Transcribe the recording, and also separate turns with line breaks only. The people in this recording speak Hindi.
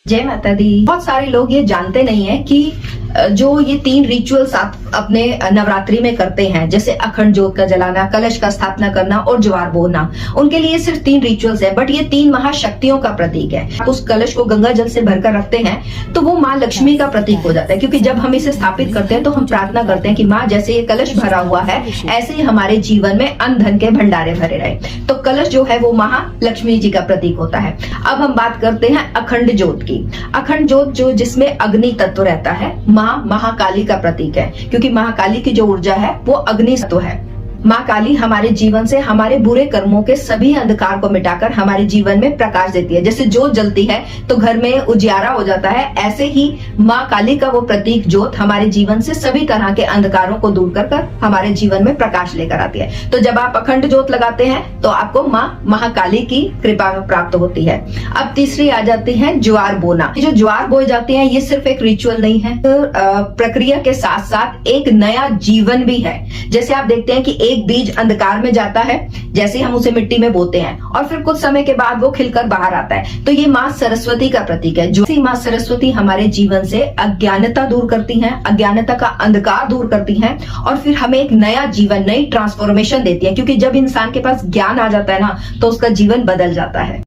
जय माता दी। बहुत सारे लोग ये जानते नहीं है कि जो ये 3 रिचुअल्स आप अपने नवरात्रि में करते हैं, जैसे अखंड ज्योत का जलाना, कलश का स्थापना करना और ज्वार बोना, उनके लिए सिर्फ 3 रिचुअल्स है, बट ये 3 महाशक्तियों का प्रतीक है। आप उस कलश को गंगा जल से भरकर रखते हैं तो वो माँ लक्ष्मी का प्रतीक हो जाता है, क्योंकि जब हम इसे स्थापित करते हैं तो हम प्रार्थना करते हैं कि माँ जैसे ये कलश भरा हुआ है ऐसे ही हमारे जीवन में अन्न धन के भंडारे भरे रहे। तो कलश जो है वो महालक्ष्मी जी का प्रतीक होता है। अब हम बात करते हैं अखंड ज्योत की। अखंड ज्योत जो जिसमें अग्नि तत्व रहता है, महाकाली का प्रतीक है, क्योंकि महाकाली की जो ऊर्जा है वो अग्नि तत्व है। माँ काली हमारे जीवन से हमारे बुरे कर्मों के सभी अंधकार को मिटाकर हमारे जीवन में प्रकाश देती है। जैसे ज्योत जलती है तो घर में उजियारा हो जाता है, ऐसे ही माँ काली का वो प्रतीक ज्योत हमारे जीवन से सभी तरह के अंधकारों को दूर कर हमारे जीवन में प्रकाश लेकर आती है। तो जब आप अखंड ज्योत लगाते हैं तो आपको माँ महाकाली की कृपा प्राप्त होती है। अब तीसरी आ जाती है ज्वार बोना। जो ज्वार बोए जाते हैं ये सिर्फ एक रिचुअल नहीं है, प्रक्रिया के साथ साथ एक नया जीवन भी है। जैसे आप देखते हैं कि एक बीज अंधकार में जाता है, जैसे हम उसे मिट्टी में बोते हैं और फिर कुछ समय के बाद वो खिलकर बाहर आता है। तो ये माँ सरस्वती का प्रतीक है। जो माँ सरस्वती हमारे जीवन से अज्ञानता दूर करती हैं, अज्ञानता का अंधकार दूर करती हैं और फिर हमें एक नया जीवन, नई ट्रांसफॉर्मेशन देती है, क्योंकि जब इंसान के पास ज्ञान आ जाता है ना तो उसका जीवन बदल जाता है।